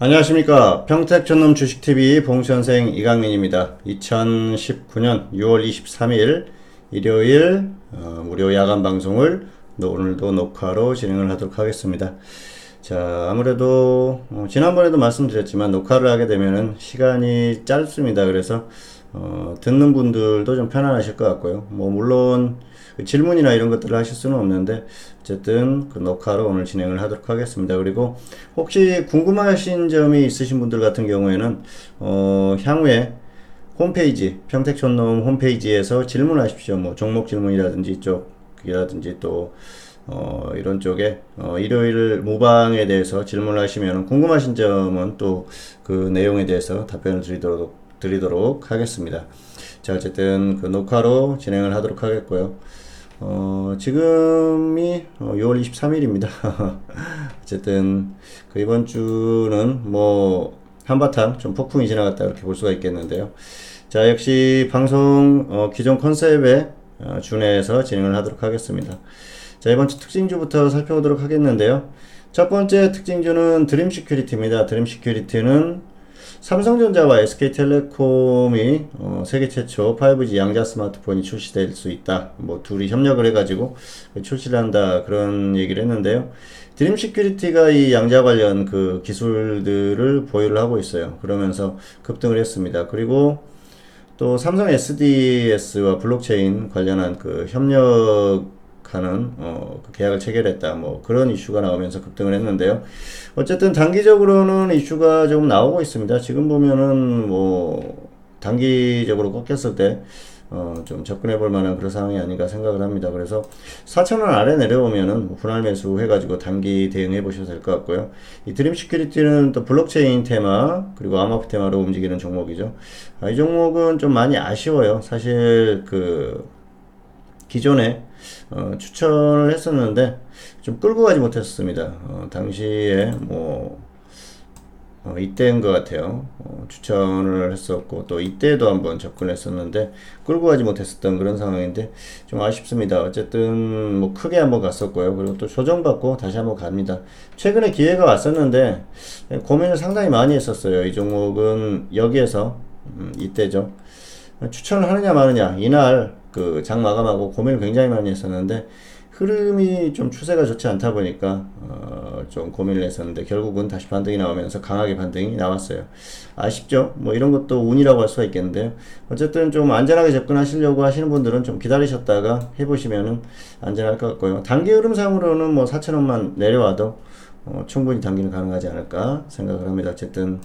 안녕하십니까. 평택전놈 주식TV 봉선생 이강민입니다. 2019년 6월 23일 일요일 무료 야간 방송을 오늘도 녹화로 진행을 하도록 하겠습니다. 자, 아무래도 지난번에도 말씀드렸지만 녹화를 하게 되면은 시간이 짧습니다. 그래서 듣는 분들도 좀 편안하실 것 같고요. 뭐 물론 질문이나 이런 것들을 하실 수는 없는데 어쨌든 그 녹화로 오늘 진행을 하도록 하겠습니다. 그리고 혹시 궁금하신 점이 있으신 분들 같은 경우에는 향후에 홈페이지 평택촌놈 홈페이지에서 질문하십시오. 뭐 종목 질문이라든지 이쪽이라든지 또 이런 쪽에 일요일 모방에 대해서 질문을 하시면 궁금하신 점은 또 그 내용에 대해서 답변을 드리도록 하겠습니다. 자, 어쨌든 그 녹화로 진행을 하도록 하겠고요. 지금이 6월 23일입니다. 어쨌든 그 이번 주는 뭐 한바탕 좀 폭풍이 지나갔다 이렇게 볼 수가 있겠는데요. 자, 역시 방송 기존 컨셉에 준해서 진행을 하도록 하겠습니다. 자, 이번 주 특징주부터 살펴보도록 하겠는데요. 첫 번째 특징주는 드림시큐리티입니다. 드림시큐리티는 삼성전자와 SK텔레콤이 세계 최초 5G 양자 스마트폰이 출시될 수 있다. 뭐 둘이 협력을 해가지고 출시를 한다 그런 얘기를 했는데요. 드림시큐리티가 이 양자 관련 그 기술들을 보유를 하고 있어요. 그러면서 급등을 했습니다. 그리고 또 삼성 SDS와 블록체인 관련한 그 협력하는 그 계약을 체결했다. 뭐 그런 이슈가 나오면서 급등을 했는데요. 어쨌든 단기적으로는 이슈가 조금 나오고 있습니다. 지금 보면은 뭐 단기적으로 꺾였을 때 좀 접근해 볼 만한 그런 상황이 아닌가 생각을 합니다. 그래서 4,000원 아래 내려오면은 분할 매수 해가지고 단기 대응해 보셔도 될 것 같고요. 이 드림 시큐리티는 또 블록체인 테마 그리고 암호화 테마로 움직이는 종목이죠. 이 종목은 좀 많이 아쉬워요. 사실 그 기존에 추천을 했었는데 좀 끌고 가지 못했습니다. 당시에 뭐 이때인 것 같아요. 추천을 했었고 또 이때도 한번 접근했었는데 끌고 가지 못했었던 그런 상황인데 좀 아쉽습니다. 어쨌든 뭐 크게 한번 갔었고요. 그리고 또 조정받고 다시 한번 갑니다. 최근에 기회가 왔었는데 고민을 상당히 많이 했었어요. 이 종목은 여기에서 이때죠. 추천을 하느냐 마느냐 이날 그 장 마감하고 고민을 굉장히 많이 했었는데 흐름이 좀 추세가 좋지 않다 보니까 좀 고민을 했었는데 결국은 다시 반등이 나오면서 강하게 반등이 나왔어요. 아쉽죠? 뭐 이런 것도 운이라고 할 수가 있겠는데요. 어쨌든 좀 안전하게 접근하시려고 하시는 분들은 좀 기다리셨다가 해보시면은 안전할 것 같고요. 단기 흐름상으로는 뭐 4,000원만 내려와도 충분히 단기는 가능하지 않을까 생각을 합니다. 어쨌든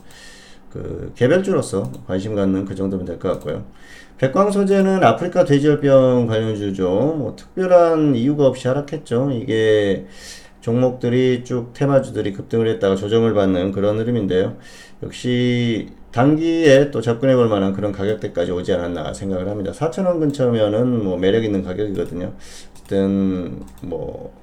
그 개별주로서 관심 갖는 그 정도면 될 것 같고요. 백광소재는 아프리카 돼지열병 관련주죠. 뭐 특별한 이유가 없이 하락했죠. 이게 종목들이 쭉 테마주들이 급등을 했다가 조정을 받는 그런 흐름인데요. 역시 단기에 또 접근해 볼 만한 그런 가격대까지 오지 않았나 생각을 합니다. 4,000원 근처면은 뭐 매력 있는 가격이거든요. 어쨌든 뭐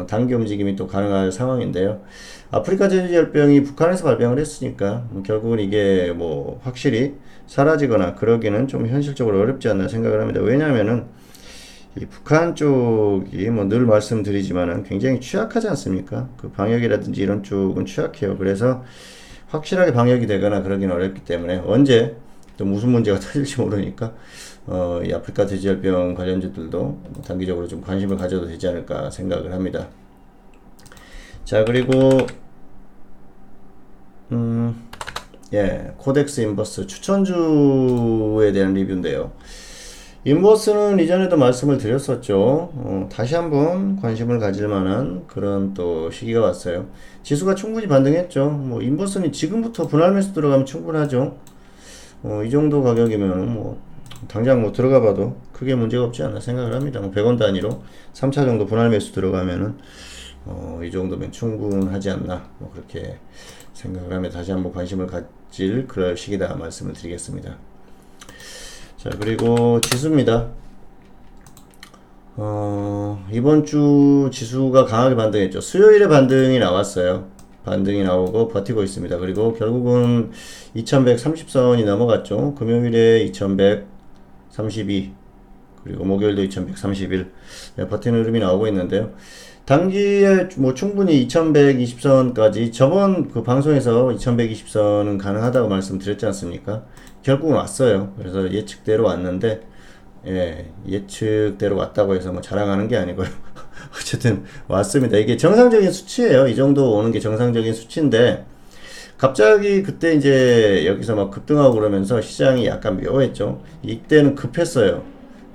단기 움직임이 또 가능한 상황인데요. 아프리카 돼지열병이 북한에서 발병을 했으니까 결국은 이게 뭐 확실히 사라지거나 그러기는 좀 현실적으로 어렵지 않나 생각을 합니다. 왜냐하면은 이 북한 쪽이 뭐 늘 말씀드리지만은 굉장히 취약하지 않습니까? 그 방역이라든지 이런 쪽은 취약해요. 그래서 확실하게 방역이 되거나 그러긴 어렵기 때문에 언제 또 무슨 문제가 터질지 모르니까 이 아프리카 돼지열병 관련주들도 단기적으로 좀 관심을 가져도 되지 않을까 생각을 합니다. 자, 그리고 코덱스 인버스 추천주에 대한 리뷰인데요. 인버스는 이전에도 말씀을 드렸었죠. 다시 한번 관심을 가질 만한 그런 또 시기가 왔어요. 지수가 충분히 반등했죠. 뭐 인버스는 지금부터 분할 매수 들어가면 충분하죠. 이 정도 가격이면 뭐 당장 뭐 들어가 봐도 크게 문제가 없지 않나 생각을 합니다. 뭐 100원 단위로 3차 정도 분할 매수 들어가면은 이 정도면 충분하지 않나 뭐 그렇게 생각을 하며 다시 한번 관심을 가질 그럴 시기다 말씀을 드리겠습니다. 자, 그리고 지수입니다. 이번 주 지수가 강하게 반등했죠. 수요일에 반등이 나왔어요. 반등이 나오고 버티고 있습니다. 그리고 결국은 2130선이 넘어갔죠. 금요일에 2132 그리고 목요일도 2131 버티는 흐름이 나오고 있는데요. 단기에 뭐 충분히 2120선까지 저번 그 방송에서 2120선은 가능하다고 말씀드렸지 않습니까? 결국은 왔어요. 그래서 예측대로 왔는데, 예, 예측대로 왔다고 해서 뭐 자랑하는 게 아니고요. 어쨌든 왔습니다. 이게 정상적인 수치예요. 이 정도 오는 게 정상적인 수치인데, 갑자기 그때 이제 여기서 막 급등하고 그러면서 시장이 약간 묘했죠. 이때는 급했어요.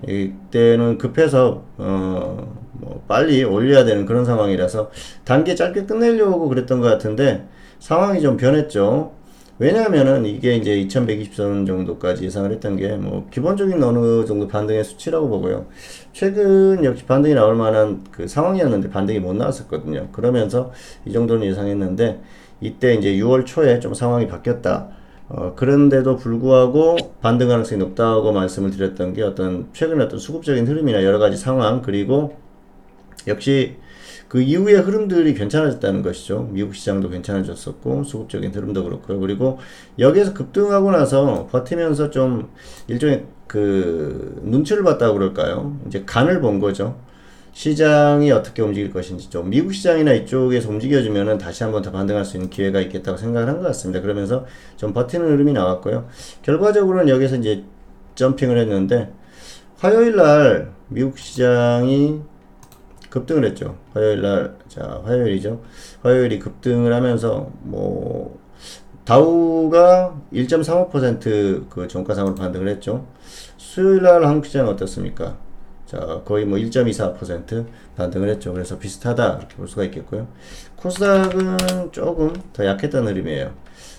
이때는 급해서 뭐 빨리 올려야 되는 그런 상황이라서 단기 짧게 끝내려고 그랬던 것 같은데 상황이 좀 변했죠. 왜냐하면은 이게 이제 2120선 정도까지 예상을 했던 게 뭐 기본적인 어느 정도 반등의 수치라고 보고요. 최근 역시 반등이 나올 만한 그 상황이었는데 반등이 못 나왔었거든요. 그러면서 이 정도는 예상했는데 이때 이제 6월 초에 좀 상황이 바뀌었다. 그런데도 불구하고 반등 가능성이 높다고 말씀을 드렸던 게 어떤 최근의 어떤 수급적인 흐름이나 여러 가지 상황 그리고 역시 그 이후의 흐름들이 괜찮아졌다는 것이죠. 미국 시장도 괜찮아졌었고 수급적인 흐름도 그렇고요. 그리고 여기에서 급등하고 나서 버티면서 좀 일종의 그 눈치를 봤다고 그럴까요? 이제 간을 본 거죠. 시장이 어떻게 움직일 것인지 좀 미국 시장이나 이쪽에서 움직여주면은 다시 한번 더 반등할 수 있는 기회가 있겠다고 생각을 한 것 같습니다. 그러면서 좀 버티는 흐름이 나왔고요. 결과적으로는 여기서 이제 점핑을 했는데 화요일 날 미국 시장이 급등을 했죠. 화요일 날, 자, 화요일이죠. 화요일이 급등을 하면서 뭐 다우가 1.35%그 종가상으로 반등을 했죠. 수요일 날 한국 시장은 어떻습니까? 자, 거의 뭐 1.24% 반등을 했죠. 그래서 비슷하다. 이렇게 볼 수가 있겠고요. 코스닥은 조금 더 약했던 흐름이에요.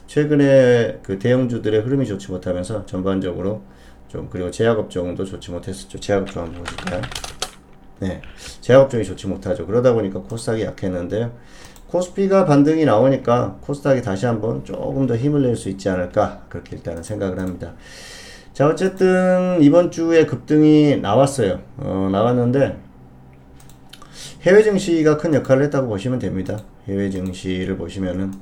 최근에 그 대형주들의 흐름이 좋지 못하면서 전반적으로 좀, 그리고 제약업종도 좋지 못했었죠. 제약업종 한번 보실까요? 네. 제약업종이 좋지 못하죠. 그러다 보니까 코스닥이 약했는데요. 코스피가 반등이 나오니까 코스닥이 다시 한번 조금 더 힘을 낼 수 있지 않을까. 그렇게 일단은 생각을 합니다. 자, 어쨌든 이번 주에 급등이 나왔어요. 나왔는데 해외 증시가 큰 역할을 했다고 보시면 됩니다. 해외 증시를 보시면은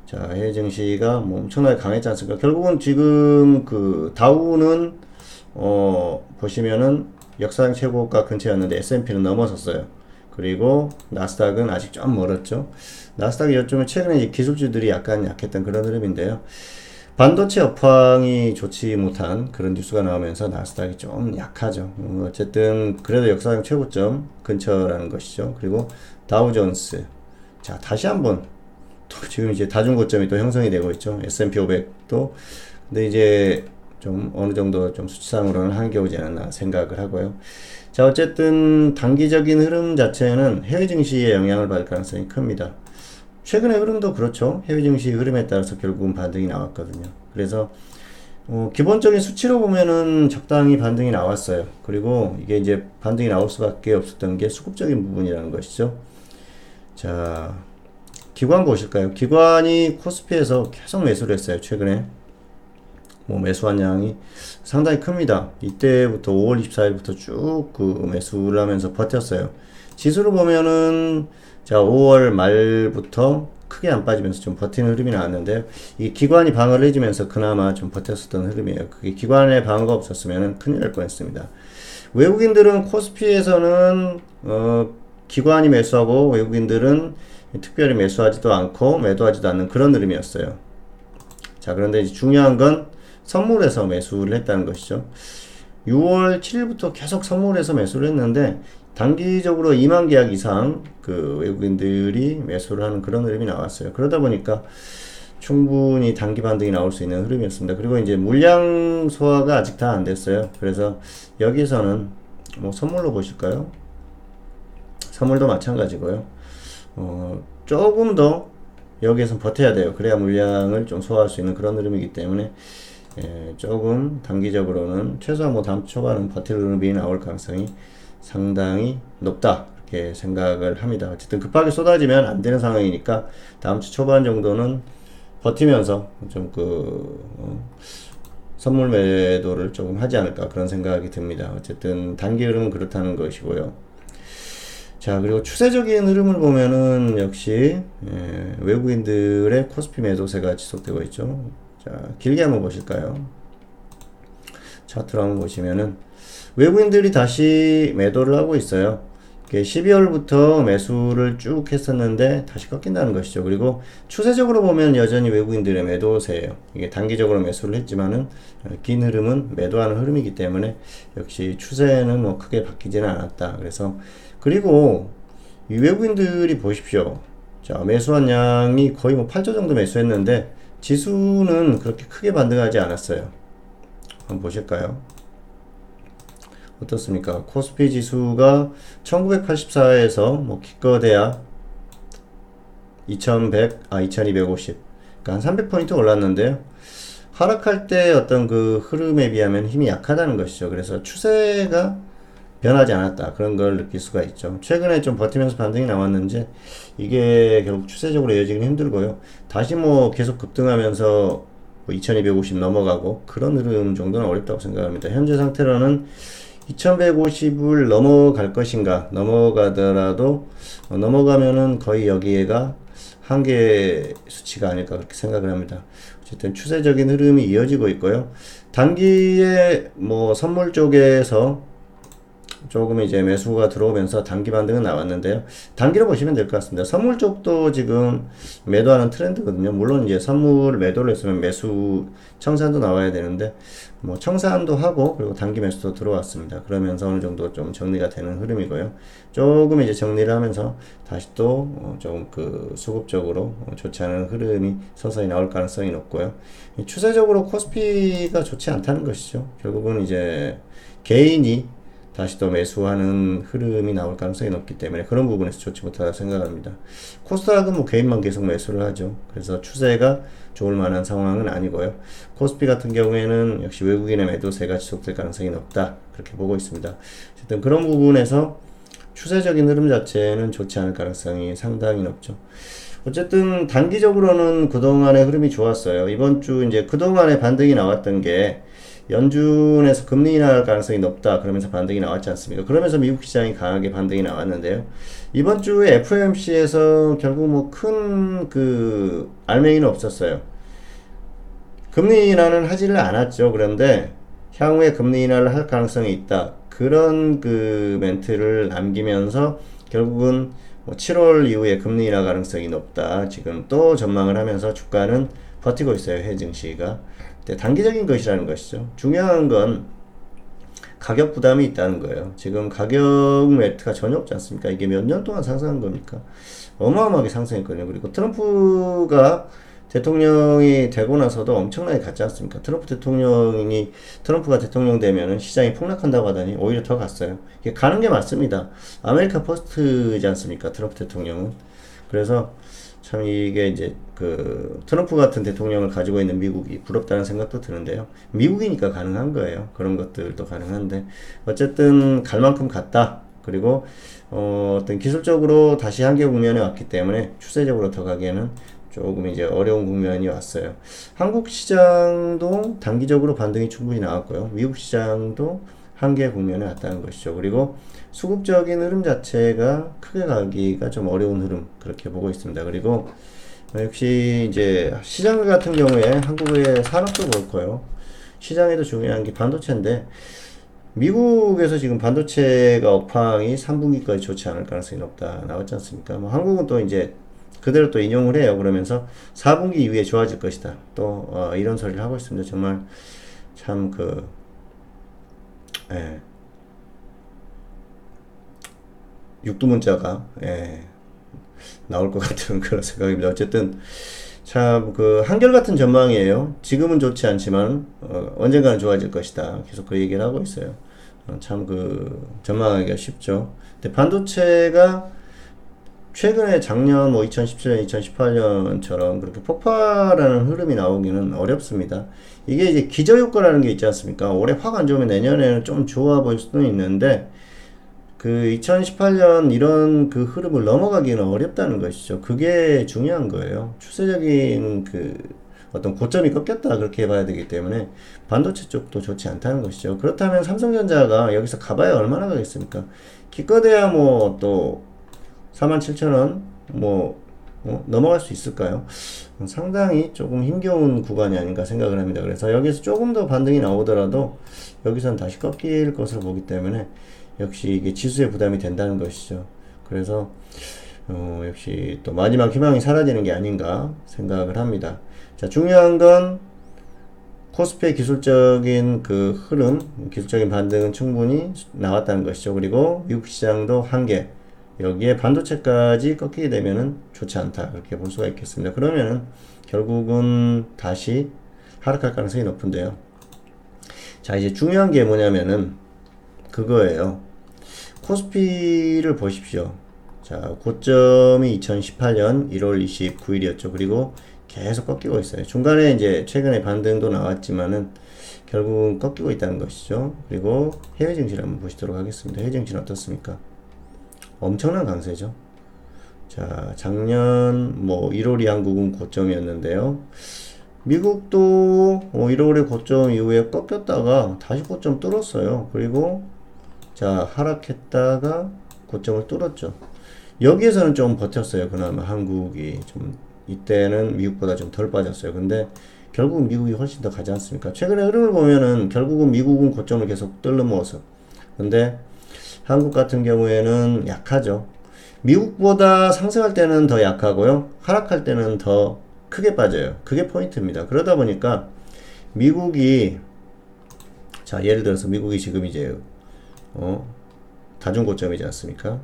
자, 해외 증시가 뭐 엄청나게 강했지 않습니까? 결국은 지금 그 다우는 보시면은 역사상 최고가 근처였는데 S&P는 넘어섰어요. 그리고 나스닥은 아직 좀 멀었죠. 나스닥이 요즘에 최근에 이제 기술주들이 약간 약했던 그런 흐름인데요. 반도체 업황이 좋지 못한 그런 뉴스가 나오면서 나스닥이 좀 약하죠. 어쨌든 그래도 역사상 최고점 근처라는 것이죠. 그리고 다우존스. 자, 다시 한번 또 지금 이제 다중고점이 또 형성이 되고 있죠. S&P 500도. 근데 이제 좀 어느 정도 좀 수치상으로는 한계 오지 않았나 생각을 하고요. 자, 어쨌든 단기적인 흐름 자체는 해외 증시에 영향을 받을 가능성이 큽니다. 최근의 흐름도 그렇죠. 해외 증시 흐름에 따라서 결국은 반등이 나왔거든요. 그래서 기본적인 수치로 보면은 적당히 반등이 나왔어요. 그리고 이게 이제 반등이 나올 수밖에 없었던 게 수급적인 부분이라는 것이죠. 자, 기관 보실까요? 기관이 코스피에서 계속 매수를 했어요. 최근에 뭐 매수한 양이 상당히 큽니다. 이때부터 5월 24일부터 쭉 그 매수를 하면서 버텼어요. 지수로 보면은 자, 5월 말부터 크게 안 빠지면서 좀 버티는 흐름이 나왔는데 이 기관이 방어를 해주면서 그나마 좀 버텼었던 흐름이에요. 그게 기관의 방어가 없었으면 큰일 날 뻔했습니다. 외국인들은 코스피에서는 기관이 매수하고 외국인들은 특별히 매수하지도 않고 매도하지도 않는 그런 흐름이었어요. 자, 그런데 이제 중요한 건 선물에서 매수를 했다는 것이죠. 6월 7일부터 계속 선물에서 매수를 했는데 단기적으로 2만 계약 이상 그 외국인들이 매수를 하는 그런 흐름이 나왔어요. 그러다 보니까 충분히 단기 반등이 나올 수 있는 흐름이었습니다. 그리고 이제 물량 소화가 아직 다 안 됐어요. 그래서 여기서는 뭐 선물로 보실까요? 선물도 마찬가지고요. 조금 더 여기에서 버텨야 돼요. 그래야 물량을 좀 소화할 수 있는 그런 흐름이기 때문에 조금 단기적으로는 최소한 뭐 다음 주 초반은 버틸 흐름이 나올 가능성이 상당히 높다 이렇게 생각을 합니다. 어쨌든 급하게 쏟아지면 안 되는 상황이니까 다음 주 초반 정도는 버티면서 좀 선물 매도를 조금 하지 않을까 그런 생각이 듭니다. 어쨌든 단기 흐름은 그렇다는 것이고요. 자, 그리고 추세적인 흐름을 보면은 역시 외국인들의 코스피 매도세가 지속되고 있죠. 자, 길게 한번 보실까요? 차트로 한번 보시면은 외국인들이 다시 매도를 하고 있어요. 12월부터 매수를 쭉 했었는데 다시 꺾인다는 것이죠. 그리고 추세적으로 보면 여전히 외국인들의 매도세예요. 이게 단기적으로 매수를 했지만은 긴 흐름은 매도하는 흐름이기 때문에 역시 추세는 뭐 크게 바뀌지는 않았다. 그래서 그리고 이 외국인들이 보십시오. 자, 매수한 양이 거의 뭐 8조 정도 매수했는데 지수는 그렇게 크게 반등하지 않았어요. 한번 보실까요? 어떻습니까? 코스피 지수가 1984에서 뭐 기껏해야 2250, 그러니까 한 300포인트 올랐는데요. 하락할 때 어떤 그 흐름에 비하면 힘이 약하다는 것이죠. 그래서 추세가 변하지 않았다. 그런 걸 느낄 수가 있죠. 최근에 좀 버티면서 반등이 나왔는지 이게 결국 추세적으로 이어지기는 힘들고요. 다시 뭐 계속 급등하면서 뭐 2250 넘어가고 그런 흐름 정도는 어렵다고 생각합니다. 현재 상태로는 2150을 넘어갈 것인가, 넘어가더라도 넘어가면은 거의 여기에가 한계 수치가 아닐까 그렇게 생각을 합니다. 어쨌든 추세적인 흐름이 이어지고 있고요. 단기에 뭐 선물 쪽에서 조금 이제 매수가 들어오면서 단기 반등은 나왔는데요. 단기로 보시면 될 것 같습니다. 선물 쪽도 지금 매도하는 트렌드거든요. 물론 이제 선물 매도를 했으면 매수 청산도 나와야 되는데 뭐 청산도 하고 그리고 단기 매수도 들어왔습니다. 그러면서 어느 정도 좀 정리가 되는 흐름이고요. 조금 이제 정리를 하면서 다시 또 조금 그 수급적으로 좋지 않은 흐름이 서서히 나올 가능성이 높고요. 추세적으로 코스피가 좋지 않다는 것이죠. 결국은 이제 개인이 다시 또 매수하는 흐름이 나올 가능성이 높기 때문에 그런 부분에서 좋지 못하다 생각합니다. 코스닥은 뭐 개인만 계속 매수를 하죠. 그래서 추세가 좋을 만한 상황은 아니고요. 코스피 같은 경우에는 역시 외국인의 매도세가 지속될 가능성이 높다. 그렇게 보고 있습니다. 어쨌든 그런 부분에서 추세적인 흐름 자체는 좋지 않을 가능성이 상당히 높죠. 어쨌든 단기적으로는 그동안의 흐름이 좋았어요. 이번 주 이제 그동안의 반등이 나왔던 게 연준에서 금리 인하할 가능성이 높다 그러면서 반등이 나왔지 않습니까? 그러면서 미국 시장이 강하게 반등이 나왔는데요. 이번 주에 FOMC에서 결국 뭐 큰 그 알맹이는 없었어요. 금리 인하는 하지를 않았죠. 그런데 향후에 금리 인하를 할 가능성이 있다. 그런 그 멘트를 남기면서 결국은 뭐 7월 이후에 금리 인하 가능성이 높다. 지금 또 전망을 하면서 주가는 버티고 있어요. 해 증시가. 단기적인 것이라는 것이죠. 중요한 건 가격 부담이 있다는 거예요. 지금 가격 매트가 전혀 없지 않습니까? 이게 몇 년 동안 상승한 겁니까? 어마어마하게 상승했거든요. 그리고 트럼프가 대통령이 되고 나서도 엄청나게 갔지 않습니까? 트럼프가 대통령 되면은 시장이 폭락한다고 하더니 오히려 더 갔어요. 이게 가는 게 맞습니다. 아메리카 퍼스트지 않습니까? 트럼프 대통령은. 그래서 참 이게 이제 그 트럼프 같은 대통령을 가지고 있는 미국이 부럽다는 생각도 드는데요. 미국이니까 가능한 거예요. 그런 것들도 가능한데 어쨌든 갈 만큼 갔다. 그리고 어떤 기술적으로 다시 한계 국면에 왔기 때문에 추세적으로 더 가기에는 조금 이제 어려운 국면이 왔어요. 한국 시장도 단기적으로 반등이 충분히 나왔고요. 미국 시장도 한계 국면에 왔다는 것이죠. 그리고 수급적인 흐름 자체가 크게 가기가 좀 어려운 흐름 그렇게 보고 있습니다. 그리고 역시 이제 시장 같은 경우에 한국의 산업도 그렇고요. 시장에도 중요한 게 반도체인데 미국에서 지금 반도체가 업황이 3분기까지 좋지 않을 가능성이 높다 나왔지 않습니까? 뭐 한국은 또 이제 그대로 또 인용을 해요. 그러면서 4분기 이후에 좋아질 것이다. 또 이런 소리를 하고 있습니다. 정말 참 그 예. 육두문자가 나올 것 같은 그런 생각입니다. 어쨌든 참 그 한결같은 전망이에요. 지금은 좋지 않지만 언젠가는 좋아질 것이다. 계속 그 얘기를 하고 있어요. 참 그 전망하기가 쉽죠. 근데 반도체가 최근에 작년 뭐 2017년, 2018년처럼 그렇게 폭발하는 흐름이 나오기는 어렵습니다. 이게 이제 기저효과라는 게 있지 않습니까? 올해 확 안 좋으면 내년에는 좀 좋아 보일 수도 있는데 그 2018년 이런 그 흐름을 넘어가기는 어렵다는 것이죠. 그게 중요한 거예요. 추세적인 그 어떤 고점이 꺾였다 그렇게 봐야 되기 때문에 반도체 쪽도 좋지 않다는 것이죠. 그렇다면 삼성전자가 여기서 가봐야 얼마나 가겠습니까? 기껏해야 뭐 또 47,000원 뭐 넘어갈 수 있을까요? 상당히 조금 힘겨운 구간이 아닌가 생각을 합니다. 그래서 여기서 조금 더 반등이 나오더라도 여기서는 다시 꺾일 것으로 보기 때문에 역시 이게 지수에 부담이 된다는 것이죠. 그래서 역시 또 마지막 희망이 사라지는 게 아닌가 생각을 합니다. 자, 중요한 건 코스피의 기술적인 그 흐름, 기술적인 반등은 충분히 나왔다는 것이죠. 그리고 미국 시장도 한계, 여기에 반도체까지 꺾이게 되면은 좋지 않다, 그렇게 볼 수가 있겠습니다. 그러면은 결국은 다시 하락할 가능성이 높은데요. 자, 이제 중요한 게 뭐냐면은 그거예요. 코스피를 보십시오. 자, 고점이 2018년 1월 29일이었죠. 그리고 계속 꺾이고 있어요. 중간에 이제 최근에 반등도 나왔지만은 결국은 꺾이고 있다는 것이죠. 그리고 해외 증시를 한번 보시도록 하겠습니다. 해외 증시는 어떻습니까? 엄청난 강세죠. 자, 작년 뭐 1월이 한국은 고점이었는데요. 미국도 1월에 고점 이후에 꺾였다가 다시 고점 뚫었어요. 그리고 자, 하락했다가 고점을 뚫었죠. 여기에서는 좀 버텼어요. 그나마 한국이 좀 이때는 미국보다 좀 덜 빠졌어요. 근데 결국은 미국이 훨씬 더 가지 않습니까? 최근에 흐름을 보면은 결국은 미국은 고점을 계속 뚫는 모습. 근데 한국 같은 경우에는 약하죠. 미국보다 상승할 때는 더 약하고요. 하락할 때는 더 크게 빠져요. 그게 포인트입니다. 그러다 보니까 미국이, 자, 예를 들어서 미국이 지금 이제 다중고점이지 않습니까?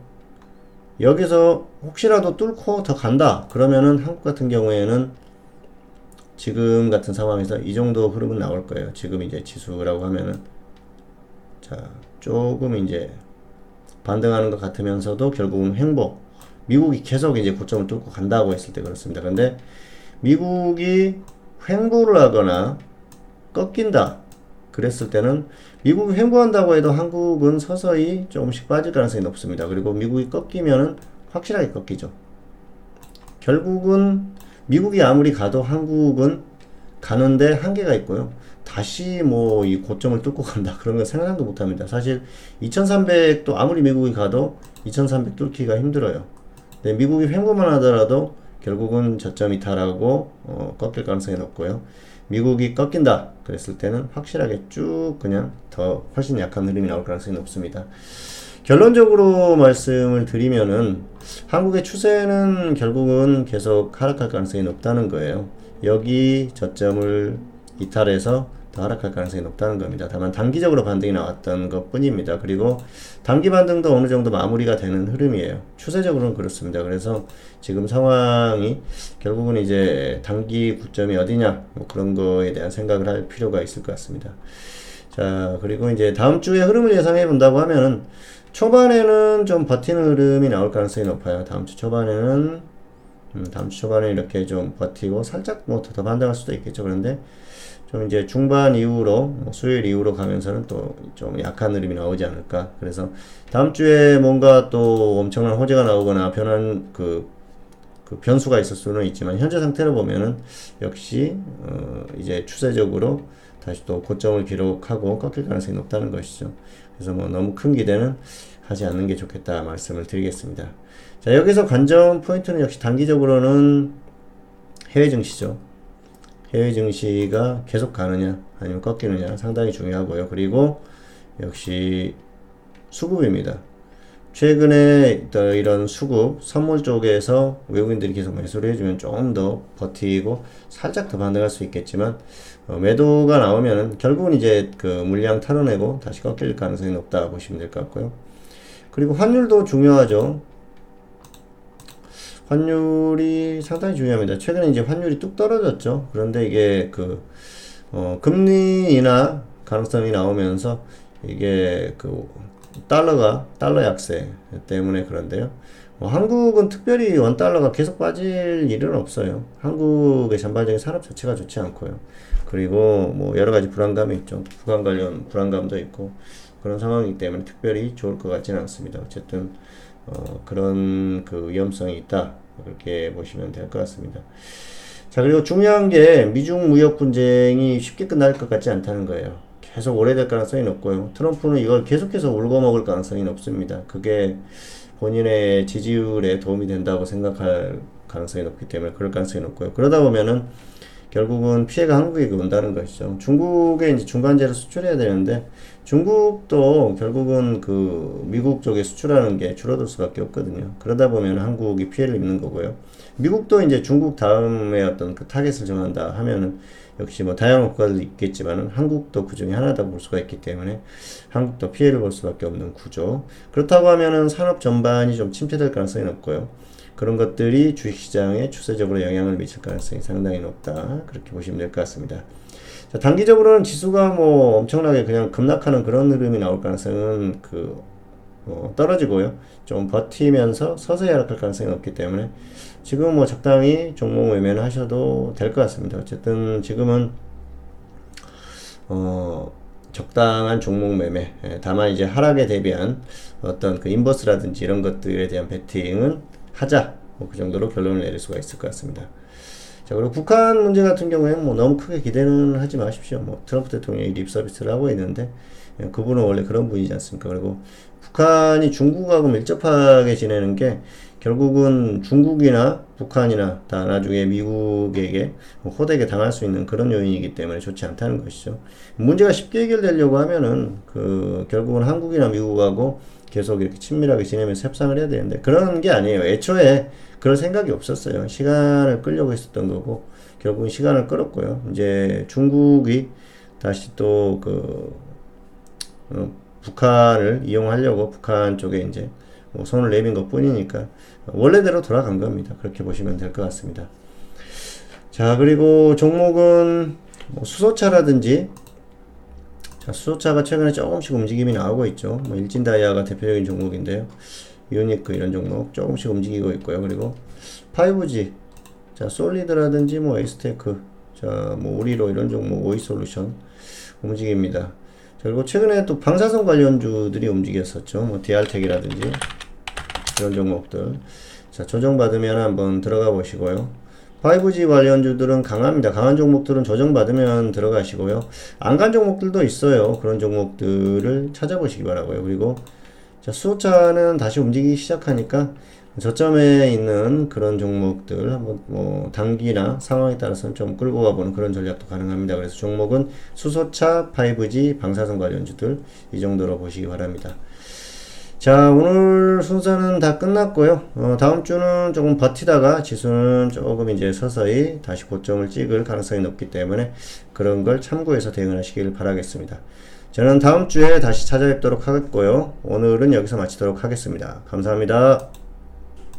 여기서 혹시라도 뚫고 더 간다 그러면은 한국 같은 경우에는 지금 같은 상황에서 이 정도 흐름은 나올 거예요. 지금 이제 지수라고 하면은 자, 조금 이제 반등하는 것 같으면서도 결국은 횡보, 미국이 계속 이제 고점을 뚫고 간다고 했을 때 그렇습니다. 근데 미국이 횡보를 하거나 꺾인다 그랬을 때는 미국이 횡보한다고 해도 한국은 서서히 조금씩 빠질 가능성이 높습니다. 그리고 미국이 꺾이면은 확실하게 꺾이죠. 결국은 미국이 아무리 가도 한국은 가는데 한계가 있고요. 다시 뭐 이 고점을 뚫고 간다 그런 건 생각도 못 합니다. 사실 2300도 아무리 미국이 가도 2300 뚫기가 힘들어요. 근데 미국이 횡보만 하더라도 결국은 저점 이탈하고 꺾일 가능성이 높고요. 미국이 꺾인다 그랬을 때는 확실하게 쭉 그냥 더 훨씬 약한 흐름이 나올 가능성이 높습니다. 결론적으로 말씀을 드리면은 한국의 추세는 결국은 계속 하락할 가능성이 높다는 거예요. 여기 저점을 이탈해서 더 하락할 가능성이 높다는 겁니다. 다만 단기적으로 반등이 나왔던 것 뿐입니다. 그리고 단기 반등도 어느 정도 마무리가 되는 흐름이에요. 추세적으로는 그렇습니다. 그래서 지금 상황이 결국은 이제 단기 고점이 어디냐 뭐 그런 거에 대한 생각을 할 필요가 있을 것 같습니다. 자, 그리고 이제 다음 주에 흐름을 예상해 본다고 하면은 초반에는 좀 버티는 흐름이 나올 가능성이 높아요. 다음 주 초반에는 이렇게 좀 버티고 살짝 뭐 더 반등할 수도 있겠죠. 그런데 좀 이제 중반 이후로 뭐 수요일 이후로 가면서는 또 좀 약한 흐름이 나오지 않을까. 그래서 다음 주에 뭔가 또 엄청난 호재가 나오거나 변한 그 변수가 있을 수는 있지만 현재 상태로 보면은 역시 이제 추세적으로 다시 또 고점을 기록하고 꺾일 가능성이 높다는 것이죠. 그래서 뭐 너무 큰 기대는 하지 않는 게 좋겠다 말씀을 드리겠습니다. 자, 여기서 관전 포인트는 역시 단기적으로는 해외 증시죠. 해외 증시가 계속 가느냐 아니면 꺾이느냐 상당히 중요하고요. 그리고 역시 수급입니다. 최근에 이런 수급 선물 쪽에서 외국인들이 계속 매수를 해주면 조금 더 버티고 살짝 더 반등할 수 있겠지만 매도가 나오면은 결국은 이제 그 물량 털어내고 다시 꺾일 가능성이 높다 보시면 될 것 같고요. 그리고 환율도 중요하죠. 환율이 상당히 중요합니다. 최근에 이제 환율이 뚝 떨어졌죠. 그런데 이게 금리 인하 가능성이 나오면서 이게 달러 약세 때문에 그런데요. 한국은 특별히 원달러가 계속 빠질 일은 없어요. 한국의 전반적인 산업 자체가 좋지 않고요. 그리고 뭐 여러 가지 불안감이 있죠. 북한 관련 불안감도 있고 그런 상황이기 때문에 특별히 좋을 것 같지는 않습니다. 어쨌든 그런 그 위험성이 있다. 그렇게 보시면 될 것 같습니다. 자, 그리고 중요한 게 미중 무역 분쟁이 쉽게 끝날 것 같지 않다는 거예요. 계속 오래될 가능성이 높고요. 트럼프는 이걸 계속해서 울고 먹을 가능성이 높습니다. 그게 본인의 지지율에 도움이 된다고 생각할 가능성이 높기 때문에 그럴 가능성이 높고요. 그러다 보면은 결국은 피해가 한국에 온다는 것이죠. 중국에 이제 중간재를 수출해야 되는데 중국도 결국은 그 미국 쪽에 수출하는 게 줄어들 수밖에 없거든요. 그러다 보면 한국이 피해를 입는 거고요. 미국도 이제 중국 다음에 어떤 그 타겟을 정한다 하면은 역시 뭐 다양한 국가들이 있겠지만은 한국도 그 중에 하나다 볼 수가 있기 때문에 한국도 피해를 볼 수밖에 없는 구조. 그렇다고 하면은 산업 전반이 좀 침체될 가능성이 높고요. 그런 것들이 주식시장에 추세적으로 영향을 미칠 가능성이 상당히 높다. 그렇게 보시면 될 것 같습니다. 자, 단기적으로는 지수가 뭐 엄청나게 그냥 급락하는 그런 흐름이 나올 가능성은 떨어지고요. 좀 버티면서 서서히 하락할 가능성이 높기 때문에 지금 뭐 적당히 종목 매매는 하셔도 될 것 같습니다. 어쨌든 지금은 적당한 종목 매매. 다만 이제 하락에 대비한 어떤 그 인버스라든지 이런 것들에 대한 베팅은 하자. 그 정도로 결론을 내릴 수가 있을 것 같습니다. 자, 그리고 북한 문제 같은 경우에는 뭐 너무 크게 기대는 하지 마십시오. 뭐 트럼프 대통령이 립 서비스를 하고 있는데 그분은 원래 그런 분이지 않습니까? 그리고 북한이 중국하고 밀접하게 지내는 게 결국은 중국이나 북한이나 다 나중에 미국에게 호되게 당할 수 있는 그런 요인이기 때문에 좋지 않다는 것이죠. 문제가 쉽게 해결되려고 하면은 결국은 한국이나 미국하고 계속 이렇게 친밀하게 지내면서 협상을 해야 되는데 그런 게 아니에요. 애초에 그럴 생각이 없었어요. 시간을 끌려고 했었던 거고 결국은 시간을 끌었고요. 이제 중국이 다시 또 북한을 이용하려고 북한 쪽에 이제 뭐 손을 내민 것 뿐이니까 원래대로 돌아간 겁니다. 그렇게 보시면 될 것 같습니다. 자, 그리고 종목은 뭐 수소차라든지 자, 수소차가 최근에 조금씩 움직임이 나오고 있죠. 뭐 일진다이아가 대표적인 종목인데요. 유니크 이런 종목 조금씩 움직이고 있고요. 그리고 5G, 자, 솔리드라든지 뭐 에이스테크, 자, 뭐 우리로 이런 종목 오이솔루션 움직입니다. 자, 그리고 최근에 또 방사선 관련주들이 움직였었죠. 뭐 DR텍이라든지 이런 종목들. 자, 조정받으면 한번 들어가 보시고요. 5G 관련주들은 강합니다. 강한 종목들은 조정받으면 들어가시고요. 안 간 종목들도 있어요. 그런 종목들을 찾아보시기 바라고요. 그리고 자, 수소차는 다시 움직이기 시작하니까 저점에 있는 그런 종목들 한번 뭐 단기나 상황에 따라서는 좀 끌고 가보는 그런 전략도 가능합니다. 그래서 종목은 수소차, 5G, 방사선 관련주들 이 정도로 보시기 바랍니다. 자, 오늘 순서는 다 끝났고요. 다음 주는 조금 버티다가 지수는 조금 이제 서서히 다시 고점을 찍을 가능성이 높기 때문에 그런 걸 참고해서 대응을 하시길 바라겠습니다. 저는 다음 주에 다시 찾아뵙도록 하겠고요. 오늘은 여기서 마치도록 하겠습니다. 감사합니다.